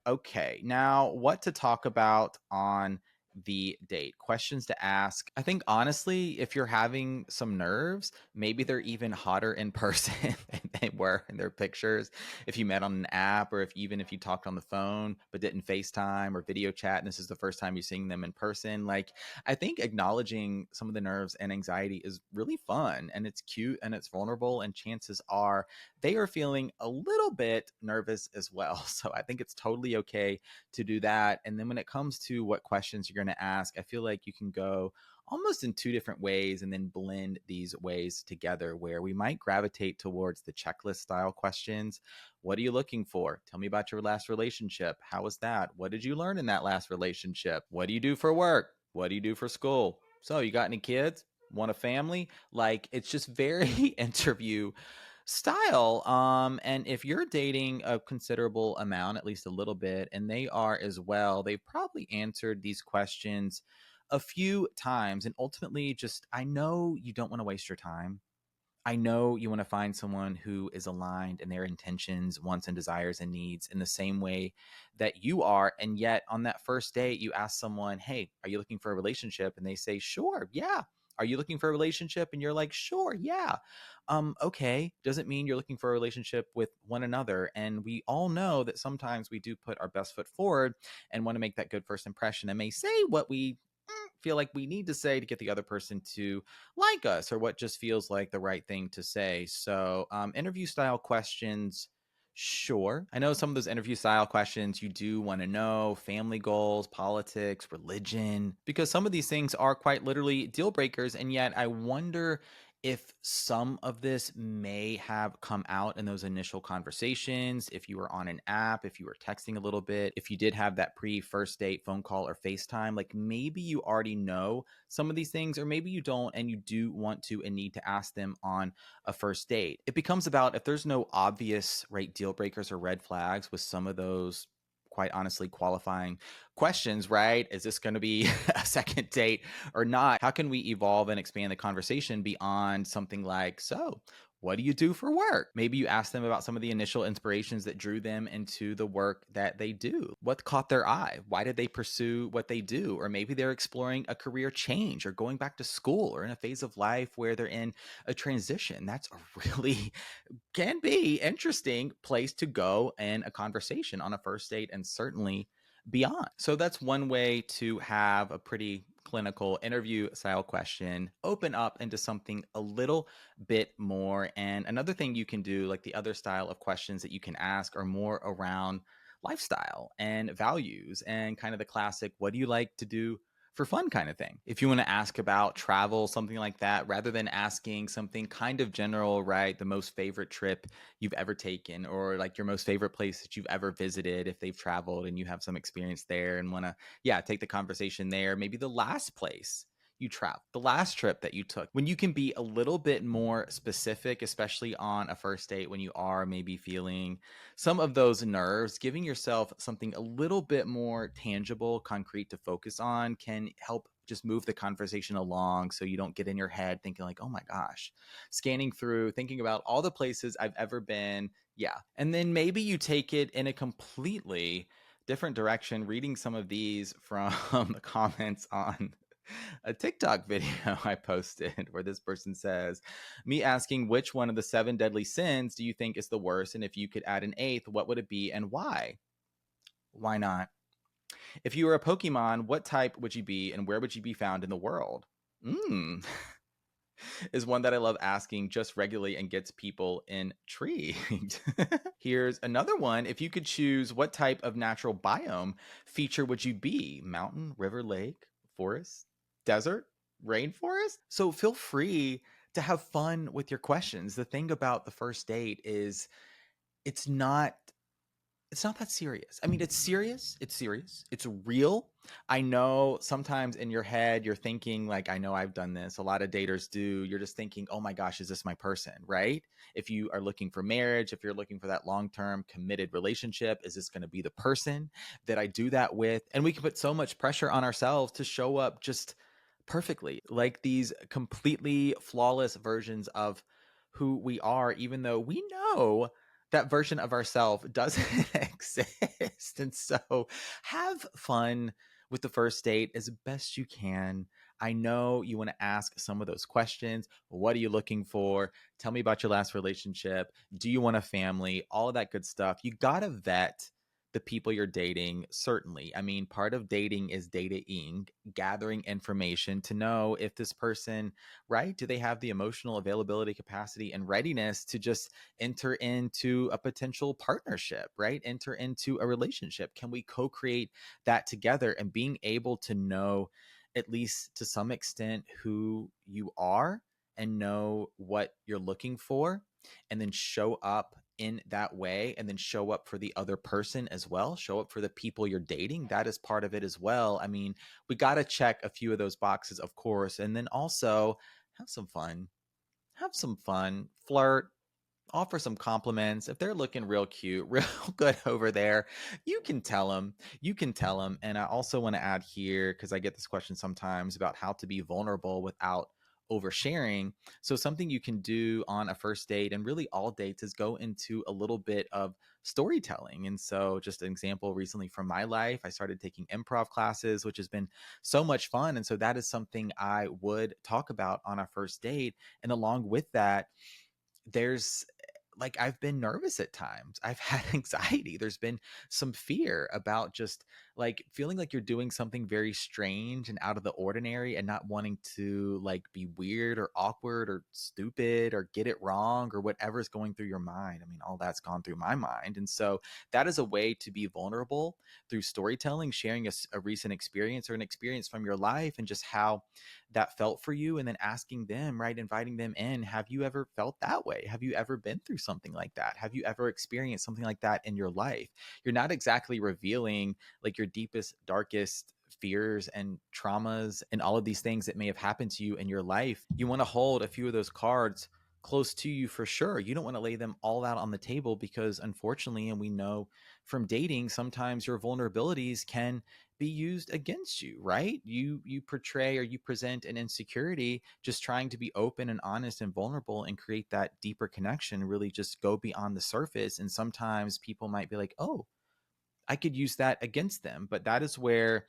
Okay, now what to talk about on the date? Questions to ask. I think honestly, if you're having some nerves, maybe they're even hotter in person than they were in their pictures. If you met on an app, or if even if you talked on the phone but didn't FaceTime or video chat, and this is the first time you're seeing them in person, like I think acknowledging some of the nerves and anxiety is really fun and it's cute and it's vulnerable, and chances are they are feeling a little bit nervous as well. So I think it's totally okay to do that. And then when it comes to what questions you're going to ask, I feel like you can go almost in two different ways and then blend these ways together, where we might gravitate towards the checklist style questions. What are you looking for? Tell me about your last relationship. How was that? What did you learn in that last relationship? What do you do for work? What do you do for school? So, you got any kids? Want a family? Like, it's just very interview style. And if you're dating a considerable amount, at least a little bit, and they are as well, they've probably answered these questions a few times. And ultimately, just I know you don't want to waste your time. I know you want to find someone who is aligned in their intentions, wants, and desires and needs in the same way that you are. And yet, on that first date, you ask someone, "Hey, are you looking for a relationship?" And they say, "Sure, yeah." Are you looking for a relationship? And you're like, "Sure, yeah." Okay. Doesn't mean you're looking for a relationship with one another. And we all know that sometimes we do put our best foot forward and want to make that good first impression and may say what we feel like we need to say to get the other person to like us, or what just feels like the right thing to say. So, interview style questions. Sure. I know some of those interview style questions you do want to know family goals, politics, religion, because some of these things are quite literally deal breakers. And yet, I wonder if some of this may have come out in those initial conversations, if you were on an app, if you were texting a little bit, if you did have that pre first date phone call or FaceTime, like maybe you already know some of these things, or maybe you don't, and you do want to and need to ask them on a first date. It becomes about if there's no obvious right deal breakers or red flags with some of those quite honestly qualifying questions, right? Is this going to be a second date or not? How can we evolve and expand the conversation beyond something like, so what do you do for work? Maybe you ask them about some of the initial inspirations that drew them into the work that they do. What caught their eye? Why did they pursue what they do? Or maybe they're exploring a career change or going back to school, or in a phase of life where they're in a transition. That's a really can be interesting place to go in a conversation on a first date, and certainly beyond. So that's one way to have a pretty clinical interview style question open up into something a little bit more. And another thing you can do, like the other style of questions that you can ask, are more around lifestyle and values and kind of the classic, what do you like to do for fun kind of thing. If you want to ask about travel, something like that, rather than asking something kind of general, right? The most favorite trip you've ever taken, or like your most favorite place that you've ever visited, if they've traveled and you have some experience there and want to, yeah, take the conversation there. Maybe the last place you traveled, the last trip that you took. When you can be a little bit more specific, especially on a first date, when you are maybe feeling some of those nerves, giving yourself something a little bit more tangible, concrete to focus on can help just move the conversation along, so you don't get in your head thinking like, oh my gosh, scanning through, thinking about all the places I've ever been. Yeah. And then maybe you take it in a completely different direction, reading some of these from the comments on a TikTok video I posted, where this person says, me asking which one of the seven deadly sins do you think is the worst? And if you could add an eighth, what would it be and why? Why not? If you were a Pokemon, what type would you be and where would you be found in the world? Mm, is one that I love asking just regularly and gets people intrigued. Here's another one. If you could choose, what type of natural biome feature would you be? Mountain, river, lake, forest, desert, rainforest? So feel free to have fun with your questions. The thing about the first date is it's not it's not that serious. I mean, it's serious. It's serious. It's real. I know sometimes in your head, you're thinking, like, I know I've done this. A lot of daters do. You're just thinking, oh my gosh, is this my person? Right? If you are looking for marriage, if you're looking for that long term committed relationship, is this going to be the person that I do that with? And we can put so much pressure on ourselves to show up just perfectly, like these completely flawless versions of who we are, even though we know that version of ourselves doesn't exist. And so have fun with the first date as best you can. I know you want to ask some of those questions. What are you looking for? Tell me about your last relationship. Do you want a family? All of that good stuff. You got to vet the people you're dating, certainly. I mean, part of dating is dating, gathering information to know if this person, right? Do they have the emotional availability, capacity, and readiness to just enter into a potential partnership, right? Enter into a relationship. Can we co create that together? And being able to know, at least to some extent, who you are and know what you're looking for, and then show up in that way, and then show up for the other person as well, show up for the people you're dating. That is part of it as well. I mean, we got to check a few of those boxes, of course, and then also have some fun. Have some fun, flirt, offer some compliments. If they're looking real cute, real good over there, you can tell them. You can tell them. And I also want to add here, because I get this question sometimes about how to be vulnerable without oversharing. So, something you can do on a first date and really all dates is go into a little bit of storytelling. And so, just an example recently from my life, I started taking improv classes, which has been so much fun. And so, that is something I would talk about on a first date. And along with that, there's like I've been nervous at times. I've had anxiety. There's been some fear about just like feeling like you're doing something very strange and out of the ordinary and not wanting to like be weird or awkward or stupid or get it wrong or whatever's going through your mind. I mean, all that's gone through my mind. And so that is a way to be vulnerable through storytelling, sharing a recent experience or an experience from your life and just how that felt for you, and then asking them, right, inviting them in, have you ever felt that way? Have you ever been through something like that? Have you ever experienced something like that in your life? You're not exactly revealing like your deepest, darkest fears and traumas and all of these things that may have happened to you in your life. You want to hold a few of those cards close to you for sure. You don't want to lay them all out on the table because unfortunately, and we know from dating, sometimes your vulnerabilities can be used against you, right? You portray or you present an insecurity, just trying to be open and honest and vulnerable and create that deeper connection, really just go beyond the surface. And sometimes people might be like, oh, I could use that against them. But that is where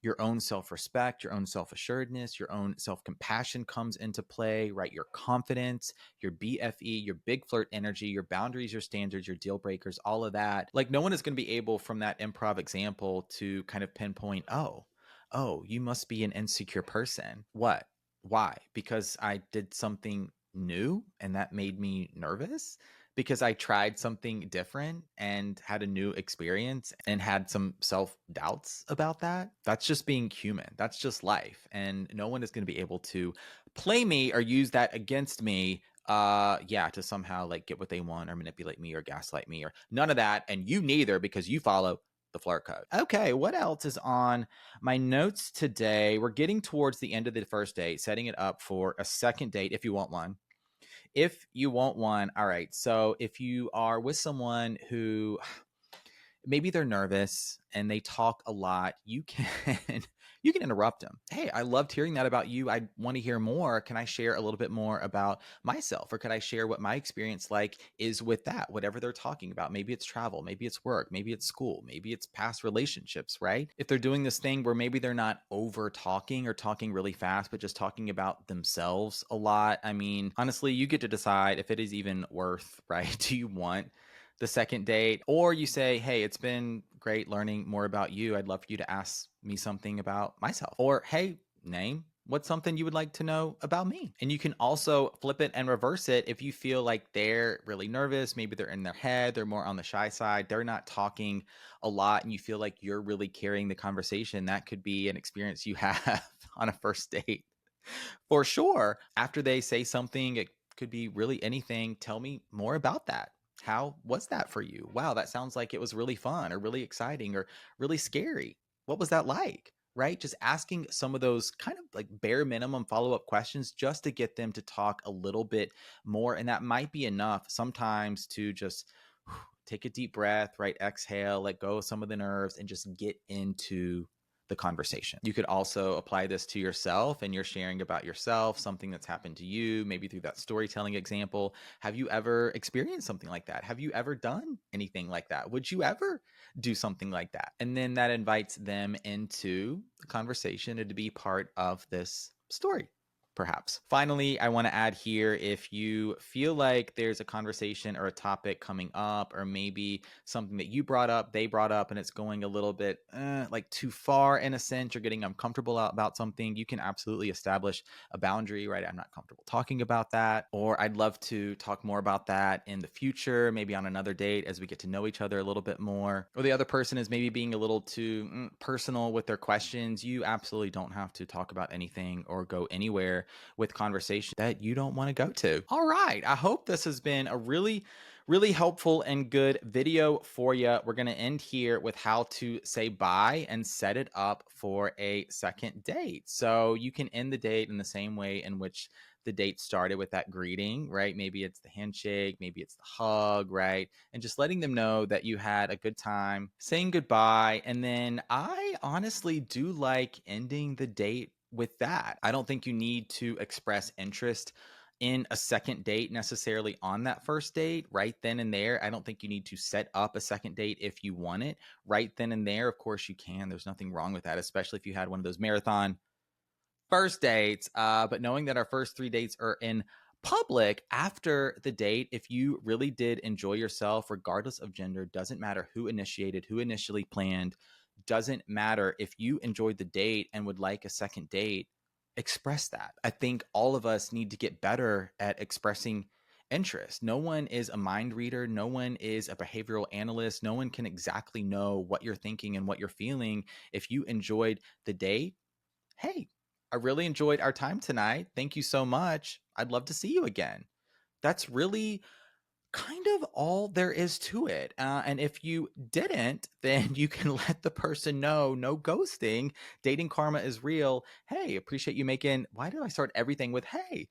your own self-respect, your own self-assuredness, your own self-compassion comes into play, right? Your confidence, your BFE, your big flirt energy, your boundaries, your standards, your deal breakers, all of that. Like no one is going to be able from that improv example to kind of pinpoint, oh, you must be an insecure person. What? Why? Because I did something new and that made me nervous, because I tried something different and had a new experience and had some self doubts about that. That's just being human. That's just life. And no one is going to be able to play me or use that against me. Yeah, to somehow like get what they want or manipulate me or gaslight me or none of that. And you neither, because you follow the flirt code. Okay, what else is on my notes today? We're getting towards the end of the first date, setting it up for a second date if you want one. If you want one, all right. So if you are with someone who maybe they're nervous and they talk a lot, you can you can interrupt them. Hey, I loved hearing that about you. I want to hear more. Can I share a little bit more about myself, or could I share what my experience like is with that, whatever they're talking about? Maybe it's travel, maybe it's work, maybe it's school, maybe it's past relationships, right? If they're doing this thing where maybe they're not over talking or talking really fast but just talking about themselves a lot, I mean, honestly, you get to decide if it is even worth, right? Do you want the second date? Or you say, hey, it's been great learning more about you. I'd love for you to ask me something about myself. Or, hey, name what's something you would like to know about me. And you can also flip it and reverse it if you feel like they're really nervous. Maybe they're in their head, they're more on the shy side, they're not talking a lot, and you feel like you're really carrying the conversation. That could be an experience you have on a first date. For sure. After they say something, it could be really anything. Tell me more about that. How was that for you? Wow, that sounds like it was really fun or really exciting or really scary. What was that like? Right? Just asking some of those kind of like bare minimum follow up questions just to get them to talk a little bit more. And that might be enough sometimes to just take a deep breath, right? Exhale, let go of some of the nerves and just get into the conversation. You could also apply this to yourself, and you're sharing about yourself, something that's happened to you, maybe through that storytelling example. Have you ever experienced something like that? Have you ever done anything like that? Would you ever do something like that? And then that invites them into the conversation and to be part of this story, perhaps. Finally, I want to add here, if you feel like there's a conversation or a topic coming up, or maybe something that you brought up, they brought up, and it's going a little bit like too far in a sense, you're getting uncomfortable about something, you can absolutely establish a boundary, right? I'm not comfortable talking about that, or I'd love to talk more about that in the future, maybe on another date as we get to know each other a little bit more. Or the other person is maybe being a little too personal with their questions. You absolutely don't have to talk about anything or go anywhere with conversation that you don't want to go to. All right. I hope this has been a really helpful and good video for you. We're going to end here with how to say bye and set it up for a second date. So you can end the date in the same way in which the date started, with that greeting, right? Maybe it's the handshake, maybe it's the hug, right? And just letting them know that you had a good time, saying goodbye. And then I honestly do like ending the date with that. I don't think you need to express interest in a second date necessarily on that first date right then and there. I don't think you need to set up a second date if you want it right then and there. Of course you can. There's nothing wrong with that, especially if you had one of those marathon first dates. But knowing that our first 3 dates are in public after the date, if you really did enjoy yourself, regardless of gender, doesn't matter who initiated, who initially planned, doesn't matter, if you enjoyed the date and would like a second date, express that. I think all of us need to get better at expressing interest. No one is a mind reader. No one is a behavioral analyst. No one can exactly know what you're thinking and what you're feeling. If you enjoyed the date, hey, I really enjoyed our time tonight. Thank you so much. I'd love to see you again. That's really kind of all there is to it. And if you didn't, then you can let the person know, no ghosting. Dating karma is real. Hey, appreciate you making, why did I start everything with hey?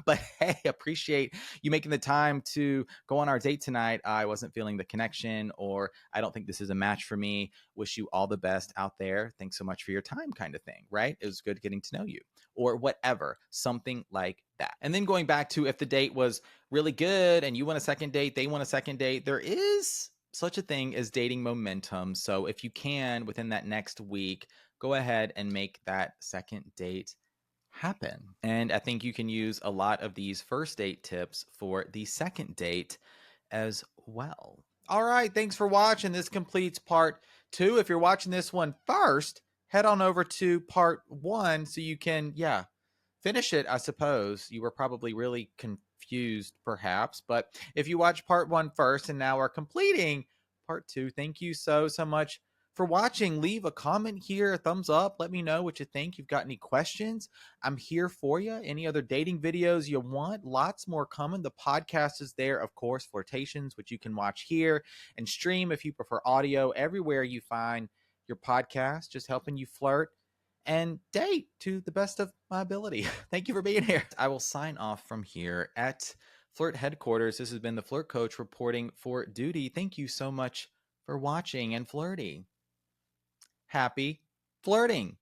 But hey, appreciate you making the time to go on our date tonight. I wasn't feeling the connection, or I don't think this is a match for me. Wish you all the best out there. Thanks so much for your time, kind of thing, right? It was good getting to know you, or whatever, something like that. And then going back to, if the date was really good and you want a second date, they want a second date, there is such a thing as dating momentum. So if you can, within that next week, go ahead and make that second date happen. And I think you can use a lot of these first date tips for the second date as well. All right, thanks for watching. This completes part 2. If you're watching this one first, head on over to part 1 so you can, finish it. I suppose you were probably really confused, perhaps, but if you watch part 1 first and now are completing part 2, thank you so much for watching. Leave a comment here, a thumbs up. Let me know what you think. You've got any questions, I'm here for you. Any other dating videos you want, lots more coming. The podcast is there, of course, Flirtations, which you can watch here and stream if you prefer audio, everywhere you find your podcast, just helping you flirt and date to the best of my ability. Thank you for being here. I will sign off from here at Flirt headquarters. This has been the Flirt Coach reporting for duty. Thank you so much for watching and flirting. Happy flirting.